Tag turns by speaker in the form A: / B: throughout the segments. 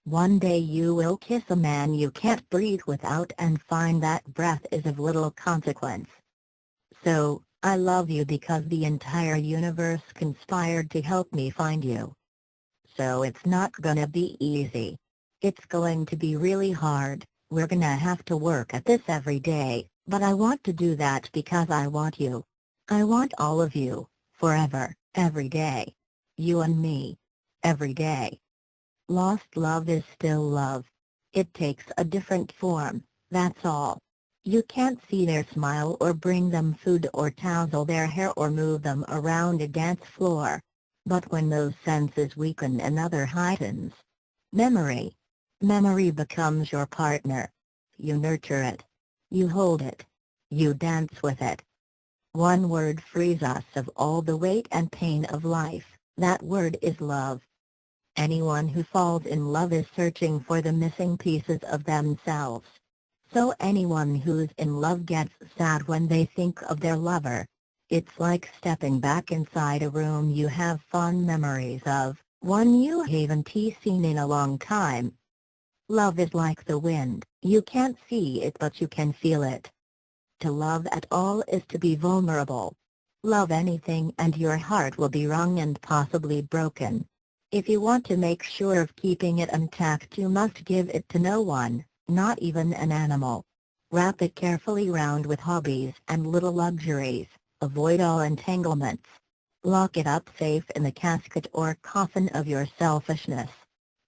A: One day you will kiss a man you can't breathe without and find that breath is of little consequence. So, I love you because the entire universe conspired to help me find you. So it's not gonna be easy. It's going to be really hard, we're gonna have to work at this every day, but I want to do that because I want you. I want all of you, forever, every day. You and me. Every day. Lost love is still love. It takes a different form, that's all. You can't see their smile or bring them food or tousle their hair or move them around a dance floor. But when those senses weaken another heightens. Memory. Memory becomes your partner. You nurture it. You hold it. You dance with it. One word frees us of all the weight and pain of life, that word is love. Anyone who falls in love is searching for the missing pieces of themselves. So anyone who's in love gets sad when they think of their lover. It's like stepping back inside a room you have fond memories of, one you haven't seen in a long time. Love is like the wind, you can't see it but you can feel it. To love at all is to be vulnerable. Love anything and your heart will be wrung and possibly broken. If you want to make sure of keeping it intact you must give it to no one, not even an animal. Wrap it carefully round with hobbies and little luxuries, avoid all entanglements. Lock it up safe in the casket or coffin of your selfishness.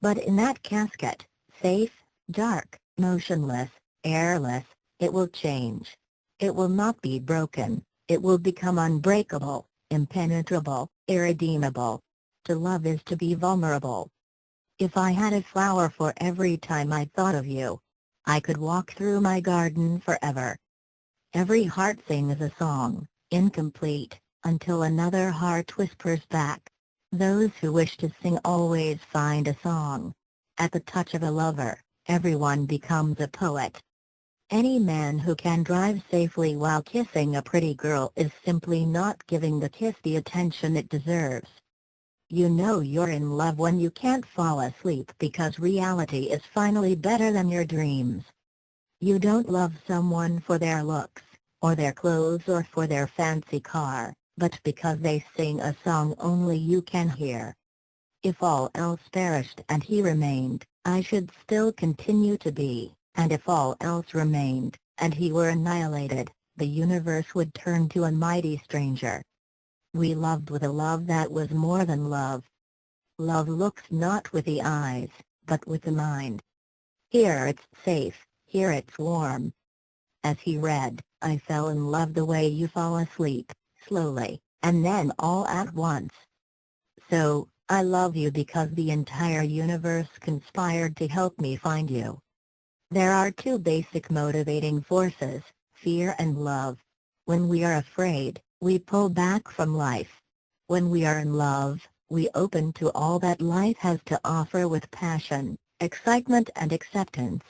A: But in that casket, safe, dark, motionless, airless, it will change. It will not be broken, it will become unbreakable, impenetrable, irredeemable. To love is to be vulnerable. If I had a flower for every time I thought of you, I could walk through my garden forever. Every heart sings a song, incomplete, until another heart whispers back. Those who wish to sing always find a song. At the touch of a lover, everyone becomes a poet. Any man who can drive safely while kissing a pretty girl is simply not giving the kiss the attention it deserves. You know you're in love when you can't fall asleep because reality is finally better than your dreams. You don't love someone for their looks, or their clothes or for their fancy car, but because they sing a song only you can hear. If all else perished and he remained, I should still continue to be, and if all else remained, and he were annihilated, the universe would turn to a mighty stranger. We loved with a love that was more than love. Love looks not with the eyes, but with the mind. Here it's safe, here it's warm. As he read, I fell in love the way you fall asleep, slowly, and then all at once. So, I love you because the entire universe conspired to help me find you. There are two basic motivating forces, fear and love. When we are afraid, we pull back from life. When we are in love, we open to all that life has to offer with passion, excitement and acceptance.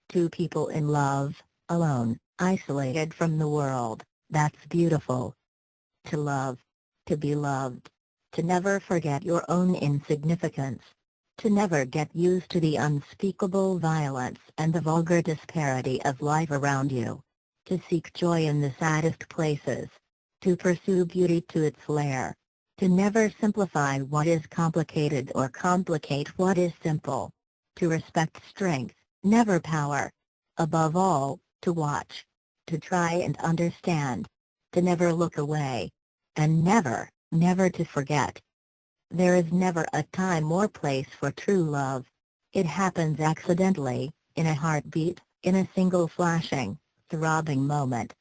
A: Two people in love, alone, isolated from the world, that's beautiful. To love. To be loved. To never forget your own insignificance. To never get used to the unspeakable violence and the vulgar disparity of life around you. To seek joy in the saddest places. To pursue beauty to its lair. To never simplify what is complicated or complicate what is simple. To respect strength, never power. Above all, to watch. To try and understand. To never look away. And never, never to forget. There is never a time or place for true love. It happens accidentally, in a heartbeat, in a single flashing, throbbing moment.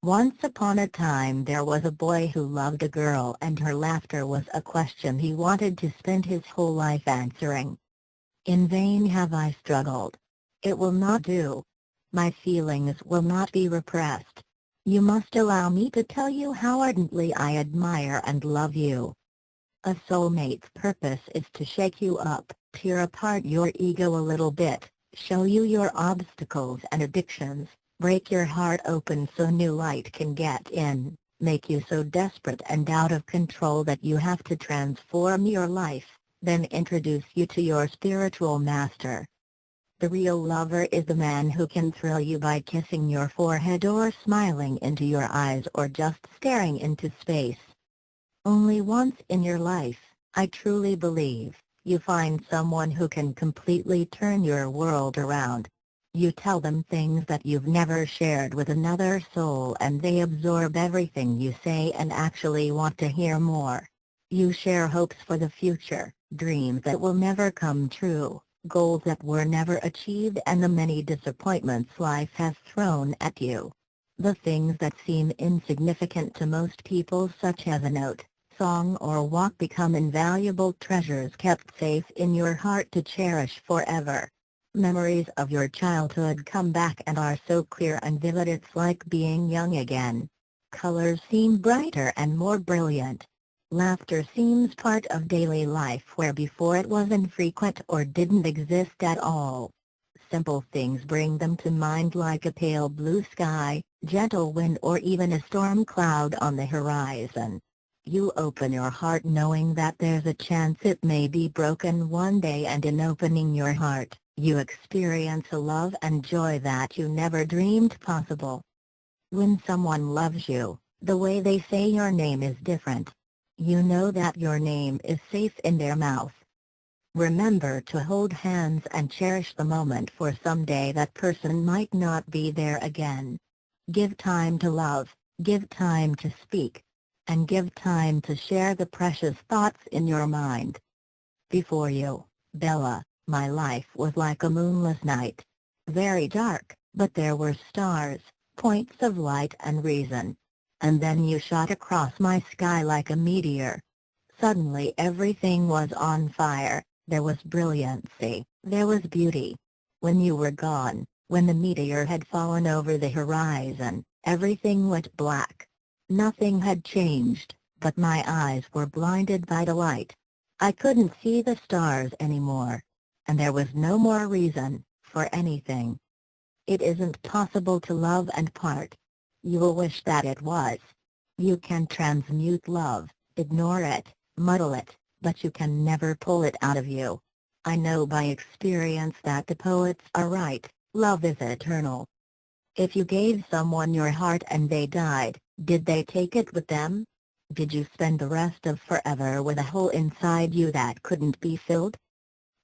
A: Once upon a time there was a boy who loved a girl and her laughter was a question he wanted to spend his whole life answering. In vain have I struggled. It will not do. My feelings will not be repressed. You must allow me to tell you how ardently I admire and love you. A soulmate's purpose is to shake you up, tear apart your ego a little bit, show you your obstacles and addictions, break your heart open so new light can get in, make you so desperate and out of control that you have to transform your life, then introduce you to your spiritual master. The real lover is the man who can thrill you by kissing your forehead or smiling into your eyes or just staring into space. Only once in your life, I truly believe, you find someone who can completely turn your world around. You tell them things that you've never shared with another soul and they absorb everything you say and actually want to hear more. You share hopes for the future, dreams that will never come true, goals that were never achieved and the many disappointments life has thrown at you. The things that seem insignificant to most people, such as a note, song or walk, become invaluable treasures kept safe in your heart to cherish forever. Memories of your childhood come back and are so clear and vivid, it's like being young again. Colors seem brighter and more brilliant. Laughter seems part of daily life where before it was infrequent or didn't exist at all. Simple things bring them to mind, like a pale blue sky, gentle wind, or even a storm cloud on the horizon. You open your heart knowing that there's a chance it may be broken one day, and in opening your heart, you experience a love and joy that you never dreamed possible. When someone loves you, the way they say your name is different. You know that your name is safe in their mouth. Remember to hold hands and cherish the moment, for someday that person might not be there again. Give time to love, give time to speak, and give time to share the precious thoughts in your mind. Before you, Bella, my life was like a moonless night. Very dark, but there were stars, points of light and reason. And then you shot across my sky like a meteor. Suddenly everything was on fire, there was brilliancy, there was beauty. When you were gone, when the meteor had fallen over the horizon, everything went black. Nothing had changed, but my eyes were blinded by the light. I couldn't see the stars anymore. And there was no more reason for anything. It isn't possible to love and part. You will wish that it was. You can transmute love, ignore it, muddle it, but you can never pull it out of you. I know by experience that the poets are right, love is eternal. If you gave someone your heart and they died, did they take it with them? Did you spend the rest of forever with a hole inside you that couldn't be filled?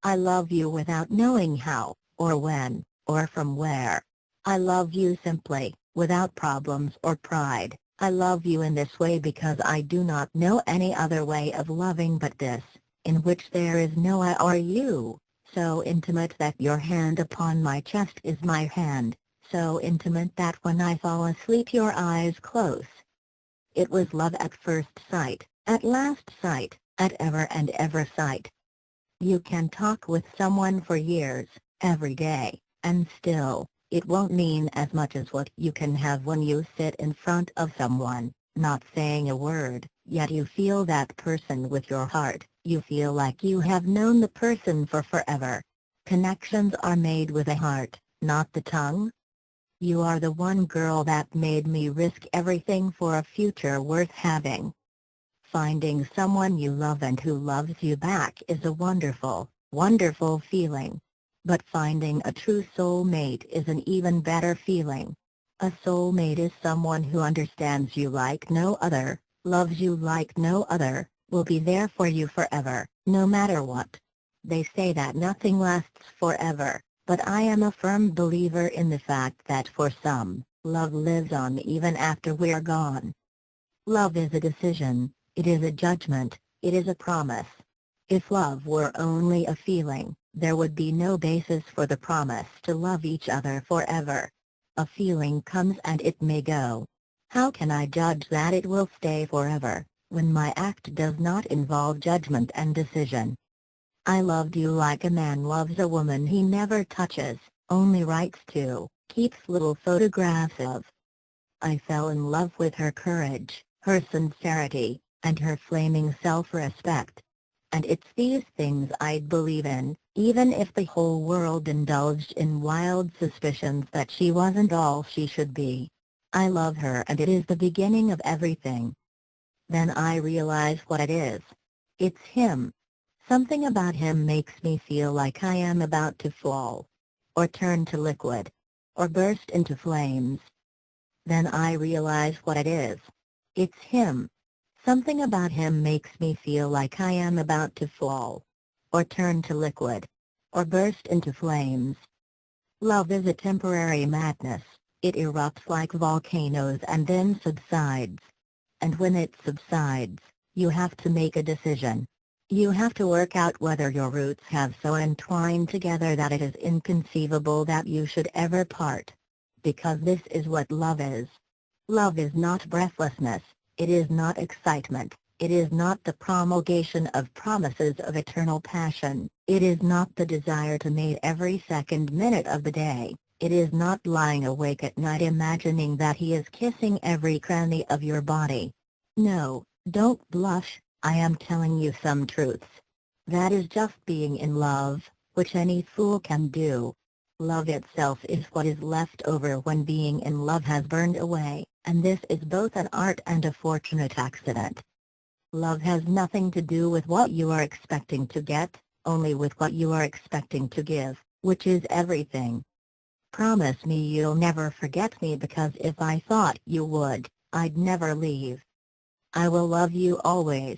A: I love you without knowing how, or when, or from where. I love you simply, without problems or pride. I love you in this way because I do not know any other way of loving but this, in which there is no I or you, so intimate that your hand upon my chest is my hand, so intimate that when I fall asleep your eyes close. It was love at first sight, at last sight, at ever and ever sight. You can talk with someone for years, every day, and still, it won't mean as much as what you can have when you sit in front of someone, not saying a word, yet you feel that person with your heart. You feel like you have known the person for forever. Connections are made with the heart, not the tongue. You are the one girl that made me risk everything for a future worth having. Finding someone you love and who loves you back is a wonderful, wonderful feeling. But finding a true soulmate is an even better feeling. A soulmate is someone who understands you like no other, loves you like no other, will be there for you forever, no matter what. They say that nothing lasts forever, but I am a firm believer in the fact that for some, love lives on even after we're gone. Love is a decision, it is a judgment, it is a promise. If love were only a feeling, there would be no basis for the promise to love each other forever. A feeling comes and it may go. How can I judge that it will stay forever, when my act does not involve judgment and decision? I loved you like a man loves a woman he never touches, only writes to, keeps little photographs of. I fell in love with her courage, her sincerity, and her flaming self-respect. And it's these things I'd believe in, even if the whole world indulged in wild suspicions that she wasn't all she should be. I love her and it is the beginning of everything. Then I realize what it is. It's him. Something about him makes me feel like I am about to fall. Or turn to liquid. Or burst into flames. Then I realize what it is. It's him. Something about him makes me feel like I am about to fall. Or turn to liquid. Or burst into flames. Love is a temporary madness. It erupts like volcanoes and then subsides. And when it subsides, you have to make a decision. You have to work out whether your roots have so entwined together that it is inconceivable that you should ever part. Because this is what love is. Love is not breathlessness, it is not excitement, it is not the promulgation of promises of eternal passion, it is not the desire to mate every second minute of the day, it is not lying awake at night imagining that he is kissing every cranny of your body. No, don't blush, I am telling you some truths. That is just being in love, which any fool can do. Love itself is what is left over when being in love has burned away, and this is both an art and a fortunate accident. Love has nothing to do with what you are expecting to get, only with what you are expecting to give, which is everything. Promise me you'll never forget me, because if I thought you would, I'd never leave. I will love you always.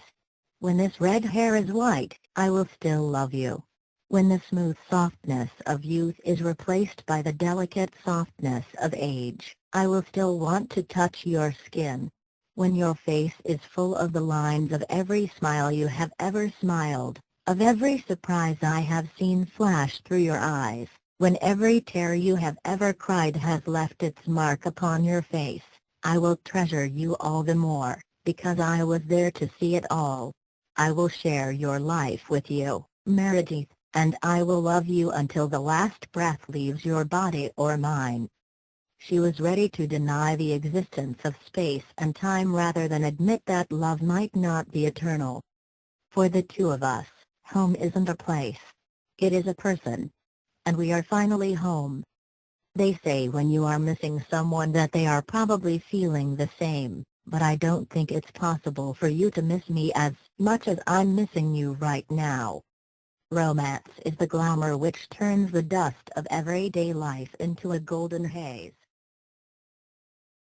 A: When this red hair is white, I will still love you. When the smooth softness of youth is replaced by the delicate softness of age, I will still want to touch your skin. When your face is full of the lines of every smile you have ever smiled, of every surprise I have seen flash through your eyes, when every tear you have ever cried has left its mark upon your face, I will treasure you all the more, because I was there to see it all. I will share your life with you, Meredith, and I will love you until the last breath leaves your body or mine. She was ready to deny the existence of space and time rather than admit that love might not be eternal. For the two of us, home isn't a place. It is a person. And we are finally home. They say when you are missing someone that they are probably feeling the same, but I don't think it's possible for you to miss me as much as I'm missing you right now. Romance is the glamour which turns the dust of everyday life into a golden haze.